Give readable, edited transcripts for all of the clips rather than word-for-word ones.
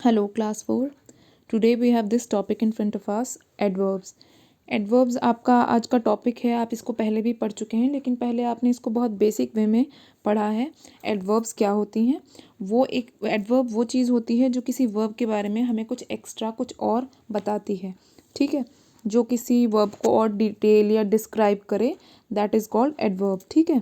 Hello, class 4. Today we have this topic in front of us, adverbs. Adverbs आपका आज का topic है। आप इसको पहले भी पढ़ चुके हैं, लेकिन पहले आपने इसको बहुत बेसिक वे में पढ़ा है। एडवर्ब्स क्या होती हैं? वो एक एडवर्ब वो चीज़ होती है जो किसी वर्ब के बारे में हमें कुछ एक्स्ट्रा कुछ और बताती है। ठीक है, जो किसी वर्ब को और डिटेल या डिस्क्राइब करे, दैट इज़ कॉल्ड एडवर्ब। ठीक है,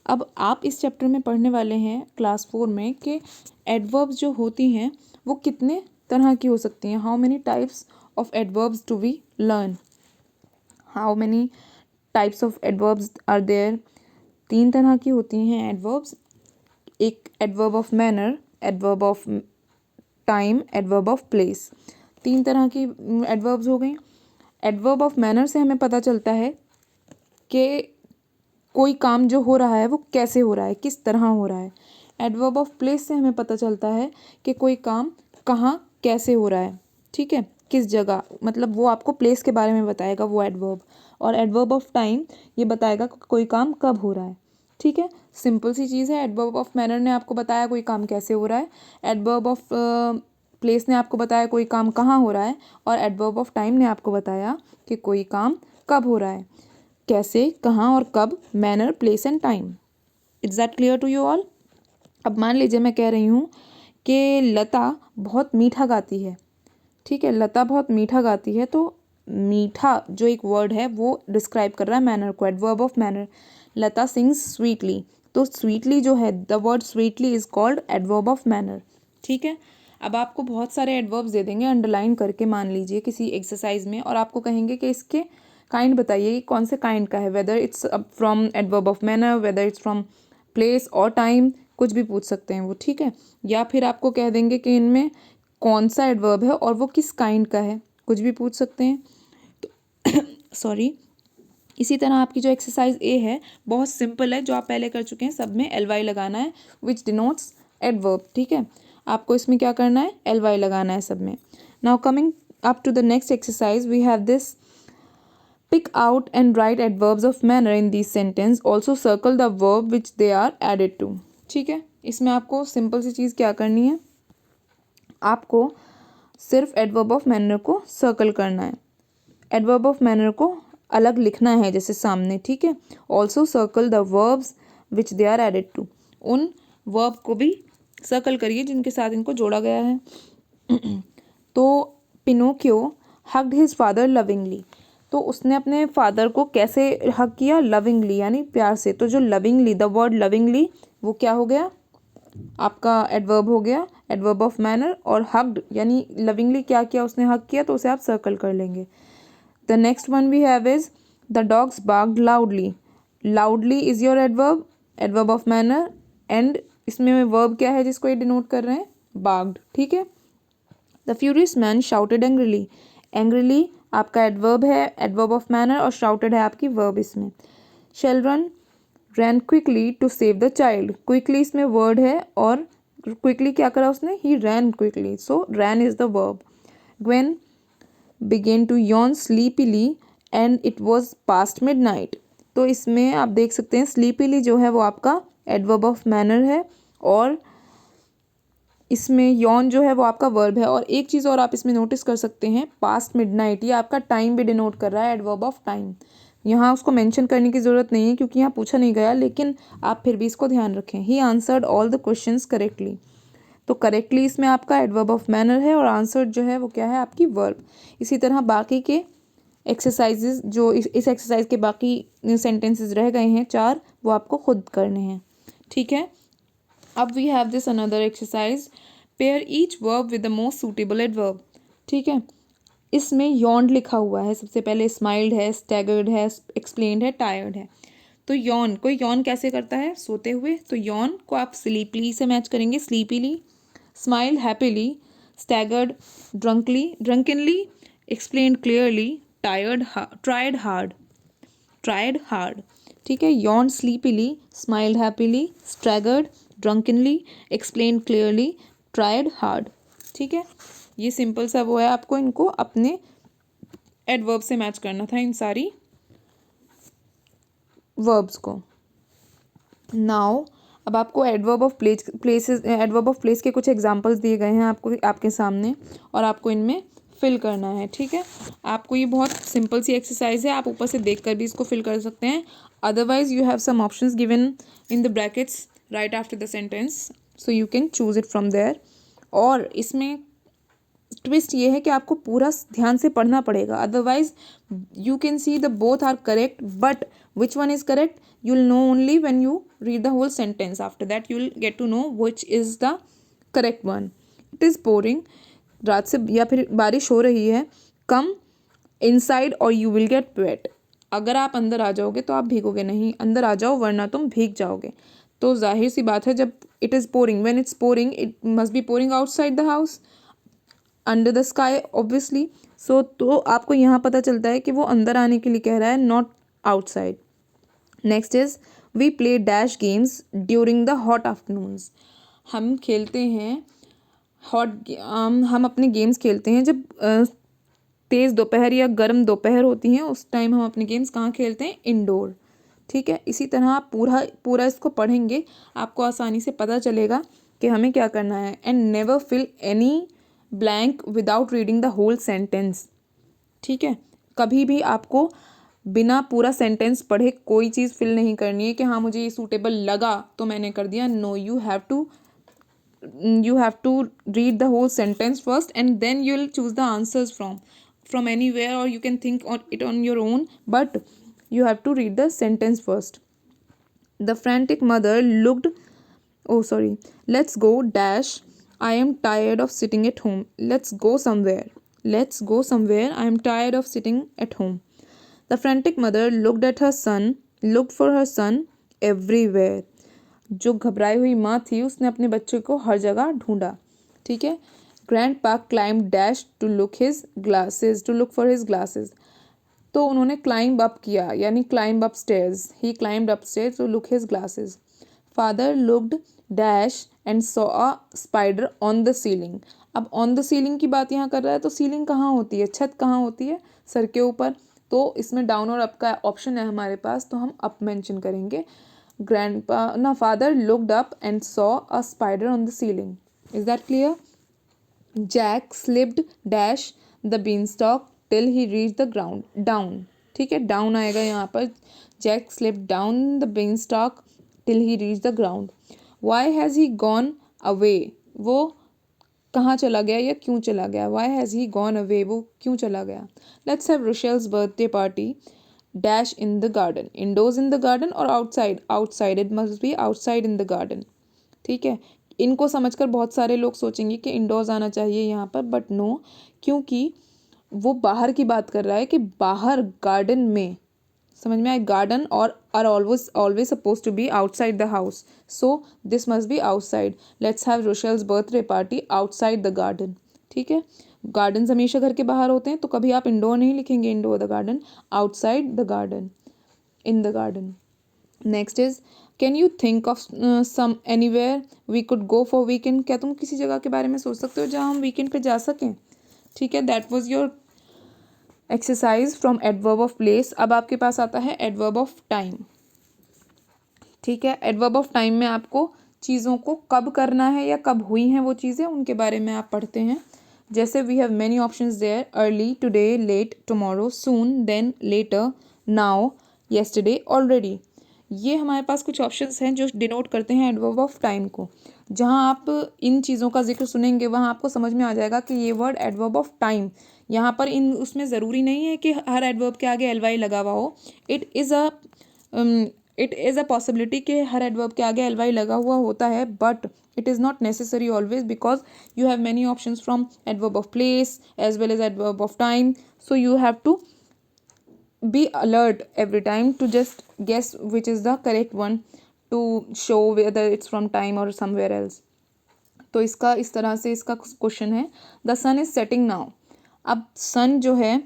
अब आप इस चैप्टर में पढ़ने वाले हैं क्लास 4 में कि एडवर्ब्स जो होती हैं वो कितने तरह की हो सकती हैं। How many types of adverbs do we learn? How many types of adverbs are there? 3 तरह की होती हैं एडवर्ब्स। एक adverb of manner, adverb of time, adverb of place. 3 तरह की एडवर्ब्स हो गई। एडवर्ब ऑफ मैनर से हमें पता चलता है कि कोई काम जो हो रहा है वो कैसे हो रहा है, किस तरह हो रहा है। एडवर्ब ऑफ प्लेस से हमें पता चलता है कि कोई काम कहाँ कैसे हो रहा है। ठीक है, किस जगह, मतलब वो आपको प्लेस के बारे में बताएगा वो एडवर्ब। और एडवर्ब ऑफ टाइम ये बताएगा कि कोई काम कब हो रहा है। ठीक है, सिंपल सी चीज़ है। एडवर्ब ऑफ मैनर ने आपको बताया कोई काम कैसे हो रहा है, एडवर्ब ऑफ प्लेस ने आपको बताया कोई काम कहाँ हो रहा है, और एडवर्ब ऑफ टाइम ने आपको बताया कि कोई काम कब हो रहा है, कैसे, कहाँ और कब, manner, place and time. It's that clear to you all? अब मान लीजिए मैं कह रही हूँ कि लता बहुत मीठा गाती है। ठीक है, लता बहुत मीठा गाती है, तो मीठा जो एक वर्ड है वो डिस्क्राइब कर रहा है मैनर को, adverb of manner. Lata sings sweetly, तो स्वीटली जो है, the word sweetly is called adverb of manner. ठीक है, अब आपको बहुत सारे एडवर्ब्स दे देंगे अंडरलाइन करके, मान लीजिए किसी एक्सरसाइज में, और आपको कहेंगे कि इसके काइंड बताइए कि कौन से काइंड का है, whether it's from adverb of manner, whether it's from place और टाइम, कुछ भी पूछ सकते हैं वो। ठीक है, या फिर आपको कह देंगे कि इनमें कौन सा एडवर्ब है और वो किस काइंड का है, कुछ भी पूछ सकते हैं। तो सॉरी, इसी तरह आपकी जो एक्सरसाइज ए है बहुत सिंपल है, जो आप पहले कर चुके हैं। सब में एल वाई लगाना है, विच डिनोट्स एडवर्ब। ठीक है, आपको इसमें क्या करना है, एल वाई लगाना है सब में। Now coming up to the next exercise, we have this pick out and write adverbs of manner in these sentence, also circle the verb which they are added to। ठीक है, इसमें आपको simple सी चीज़ क्या करनी है, आपको सिर्फ एडवर्ब ऑफ मैनर को सर्कल करना है, एडवर्ब ऑफ मैनर को अलग लिखना है जैसे सामने। ठीक है, also circle the verbs which they are added to, उन वर्ब को भी सर्कल करिए जिनके साथ इनको जोड़ा गया है। तो Pinocchio hugged his father lovingly, तो उसने अपने फादर को कैसे हग किया, लविंगली यानी प्यार से। तो जो लविंगली, द वर्ड लविंगली वो क्या हो गया, आपका एडवर्ब हो गया, एडवर्ब ऑफ मैनर। और हग्ड यानी लविंगली क्या किया, उसने हग किया, तो उसे आप सर्कल कर लेंगे। The next one we have is the dogs barked loudly, loudly is your adverb, adverb of manner, and इसमें वर्ब क्या है जिसको ये डिनोट कर रहे हैं, बार्क्ड। ठीक है, the furious man shouted angrily, angrily आपका एडवर्ब है, एडवर्ब ऑफ मैनर, और शाउटेड है आपकी वर्ब इसमें। Children ran quickly to save the child, quickly इसमें वर्ड है, और क्विकली क्या करा उसने, he ran quickly, so ran is the verb. Gwen began to yawn sleepily and it was past midnight, तो इसमें आप देख सकते हैं स्लीपीली जो है वो आपका एडवर्ब ऑफ मैनर है, और इसमें यॉन जो है वो आपका वर्ब है। और एक चीज़ और आप इसमें नोटिस कर सकते हैं, पास्ट मिडनाइट, ये आपका टाइम भी डिनोट कर रहा है, एडवर्ब ऑफ टाइम। यहाँ उसको मेंशन करने की ज़रूरत नहीं है क्योंकि यहाँ पूछा नहीं गया, लेकिन आप फिर भी इसको ध्यान रखें। He answered all the questions correctly, तो करेक्टली इसमें आपका एडवर्ब ऑफ मैनर है, और आंसर्ड जो है वो क्या है, आपकी वर्ब। इसी तरह बाकी के एक्सरसाइजेज जो इस एक्सरसाइज के बाकी सेंटेंसेस रह गए हैं 4, वो आपको खुद करने हैं। ठीक है, अब we have this another exercise, pair each verb with the most suitable adverb. ठीक है, इसमें यॉन्ड लिखा हुआ है, सबसे पहले स्माइल्ड है, स्टैगर्ड है, एक्सप्लेन्ड है, टायर्ड है। तो यॉन, कोई यॉन कैसे करता है, सोते हुए, तो यॉन को आप स्लीपली से मैच करेंगे, sleepily, smile happily, staggered drunkenly, explained clearly, tired tried hard. ठीक है, yawn sleepily, smiled happily, staggered drunkenly, explained clearly, tried hard. ठीक है, ये सिंपल सा वो है, आपको इनको अपने एडवर्ब से मैच करना था, इन सारी वर्ब्स को। नाउ अब आपको एडवर्ब ऑफ प्लेस के कुछ एग्जांपल्स दिए गए हैं आपको आपके सामने, और आपको इनमें फिल करना है। ठीक है, आपको ये बहुत सिंपल सी एक्सरसाइज है, आप ऊपर से देखकर भी इसको फिल कर सकते हैं। Otherwise you have some options given in the brackets right after the sentence, so you can choose it from there. और इसमें ट्विस्ट ये है कि आपको पूरा ध्यान से पढ़ना पड़ेगा, otherwise you can see the both are correct, but which one is correct you will know only when you read the whole sentence. After that you will get to know which is the correct one. It is boring, रात से या फिर बारिश हो रही है, come inside और you will get wet. अगर आप अंदर आ जाओगे तो आप भीगोगे नहीं, अंदर आ जाओ वरना तुम भीग जाओगे। तो जाहिर सी बात है, जब it is pouring, when it's pouring it must be pouring outside the house, under the sky obviously. So तो आपको यहाँ पता चलता है कि वो अंदर आने के लिए कह रहा है, not outside. Next is we play dash games during the hot afternoons. हम खेलते हैं हम अपने गेम्स खेलते हैं जब तेज़ दोपहर या गर्म दोपहर होती हैं, उस टाइम हम अपने गेम्स कहाँ खेलते हैं, इंडोर। ठीक है, इसी तरह आप पूरा इसको पढ़ेंगे, आपको आसानी से पता चलेगा कि हमें क्या करना है। And never fill any blank without reading the whole sentence. ठीक है, कभी भी आपको बिना पूरा सेंटेंस पढ़े कोई चीज़ फिल नहीं करनी है कि हाँ मुझे ये सूटेबल लगा तो मैंने कर दिया। No, you have to read the whole sentence first and then you'll choose the answers from anywhere, or you can think on it on your own, but you have to read the sentence first. The frantic mother looked, oh sorry, let's go dash, I am tired of sitting at home. Let's go somewhere, I am tired of sitting at home. The frantic mother looked for her son everywhere. जो घबराई हुई माँ थी उसने अपने बच्चे को हर जगह ढूंढा। ठीक है, grandpa climb dash to look for his glasses. तो उन्होंने क्लाइंब अप किया, यानी climb up stairs, he climb up stairs to look his glasses. Father looked dash and saw a spider on the ceiling. अब on the ceiling की बात यहाँ कर रहा है, तो सीलिंग कहाँ होती है, छत कहाँ होती है, सर के ऊपर। तो इसमें डाउन और अप का ऑप्शन है हमारे पास, तो हम अप मेंशन करेंगे। Father looked up and saw a spider on the ceiling. Is that clear? Jack slipped dash the beanstalk till he reached the ground. Down. ठीक है, down आएगा यहाँ पर। Jack slipped down the beanstalk till he reached the ground. Why has he gone away? वो कहाँ चला गया या क्यों चला गया? Why has he gone away? वो क्यों चला गया? Let's have Rochelle's birthday party. Dash in the garden. Indoors in the garden or outside? Outside. It must be outside in the garden. ठीक है, इनको समझकर बहुत सारे लोग सोचेंगे कि इंडोर्स आना चाहिए यहाँ पर, बट नो, क्योंकि वो बाहर की बात कर रहा है कि बाहर गार्डन में। समझ में आए, गार्डन और are always suppose to be outside the house, so this must be outside. Let's have Rochelle's birthday party outside the garden. ठीक है, गार्डन हमेशा घर के बाहर होते हैं, तो कभी आप इंडोर नहीं लिखेंगे, indoor the garden, outside the garden, in the garden. Next is can you think of some anywhere we could go for weekend. क्या तुम किसी जगह के बारे में सोच सकते हो जहाँ हम वीकेंड पे जा सकें? ठीक है, that was your exercise from adverb of place. अब आपके पास आता है एडवर्ब ऑफ टाइम। ठीक है, एडवर्ब ऑफ टाइम में आपको चीज़ों को कब करना है या कब हुई हैं वो चीज़ें, उनके बारे में आप पढ़ते हैं। जैसे we have many options there, early, today, late, tomorrow, soon, then, later, now, yesterday, already. ये हमारे पास कुछ ऑप्शंस हैं जो डिनोट करते हैं एडवर्ब ऑफ टाइम को। जहाँ आप इन चीज़ों का जिक्र सुनेंगे वहाँ आपको समझ में आ जाएगा कि ये वर्ड एडवर्ब ऑफ टाइम। यहाँ पर उसमें ज़रूरी नहीं है कि हर एडवर्ब के आगे एल वाई लगा हुआ हो। इट इज़ अ पॉसिबिलिटी कि हर एडवर्ब के आगे एल वाई लगा हुआ होता है, but it is not necessary always, because you have many options from adverb of place as well as adverb of time, so you have to be alert every time to just guess which is the correct one to show whether it's from time or somewhere else. तो इसका इस तरह से इसका question है, the sun is setting now. अब sun जो है,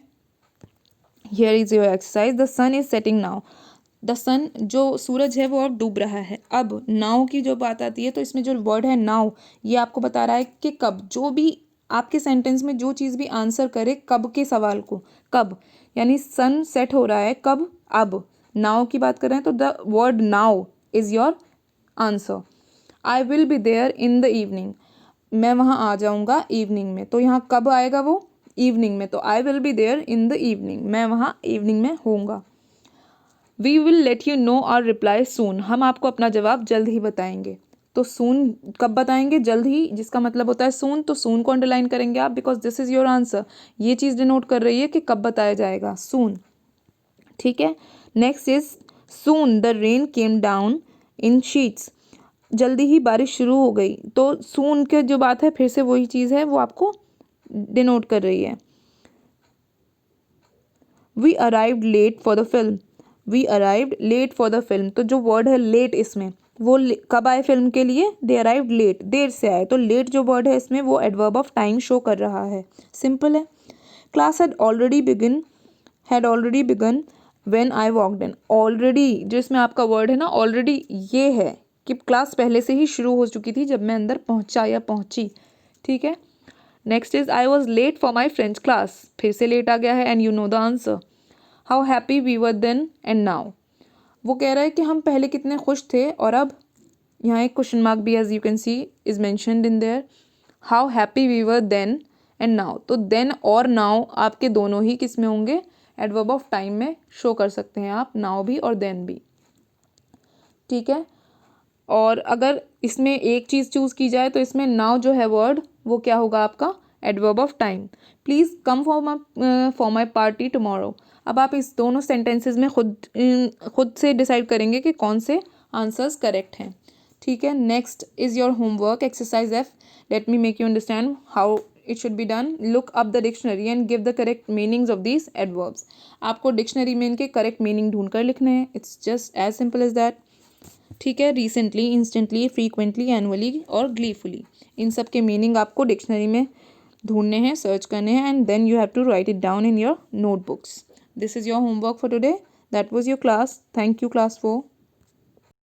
here is your exercise, the sun is setting now. The sun, जो सूरज है वो अब डूब रहा है। अब नाउ की जो बात आती है, तो इसमें जो वर्ड है नाउ, ये आपको बता रहा है कि कब। जो भी आपके सेंटेंस में जो चीज़ भी आंसर करे कब के सवाल को, कब, यानी सन सेट हो रहा है कब, अब। नाउ की बात कर रहे हैं तो the word now is your answer. I will be there in the evening, मैं वहाँ आ जाऊँगा इवनिंग में। तो यहाँ कब आएगा वो, इवनिंग में, तो I will be there in the evening, मैं वहाँ इवनिंग में होऊंगा। We will let you know our reply soon, हम आपको अपना जवाब जल्द ही बताएंगे। तो सून कब बताएंगे, जल्द ही, जिसका मतलब होता है सून, तो सून को अंडरलाइन करेंगे आप, because this is your answer. ये चीज़ डिनोट कर रही है कि कब बताया जाएगा, सून। ठीक है, next is soon the rain came down in sheets, जल्दी ही बारिश शुरू हो गई। तो सून के जो बात है फिर से वही चीज़ है, वो आपको डिनोट कर रही है। We arrived late for the film, we arrived late for the film, तो जो वर्ड है लेट इसमें, वो कब आए फिल्म के लिए, दे अराइव्ड लेट, देर से आए। तो लेट जो वर्ड है इसमें वो एडवर्ब ऑफ टाइम शो कर रहा है, सिंपल है। Class had already begun when I walked in, already जो इसमें आपका वर्ड है ना ऑलरेडी, ये है कि क्लास पहले से ही शुरू हो चुकी थी जब मैं अंदर पहुंचा या पहुंची। ठीक है, next is I was late for my French class, फिर से लेट आ गया है, and you know the answer. How happy we were then and now, वो कह रहा है कि हम पहले कितने खुश थे और अब, यहाँ एक क्वेश्चन मार्क भी as you can see is mentioned in there. How happy we were then and now, तो देन और नाउ आपके दोनों ही किस में होंगे, एडवर्ब ऑफ टाइम में शो कर सकते हैं आप, नाउ भी और देन भी। ठीक है, और अगर इसमें एक चीज़ चूज़ की जाए तो इसमें नाउ जो है वर्ड वो क्या होगा आपका, adverb of time. Please come for my party tomorrow, अब आप इस दोनों सेंटेंसेस में खुद से डिसाइड करेंगे कि कौन से आंसर्स करेक्ट हैं। ठीक है, next is your homework exercise F, let me make you understand how it should be done. Look up the dictionary and give the correct meanings of these adverbs, आपको dictionary में इनके correct meaning ढूंढ कर लिखने हैं, it's just as simple as that. ठीक है, recently, instantly, frequently, annually और ग्लीफुली, इन सब के मीनिंग आपको डिक्शनरी में ढूंढने हैं, सर्च करने हैं, and then you have to write it down in your notebooks. This is your homework for today, that was your class. Thank you class 4।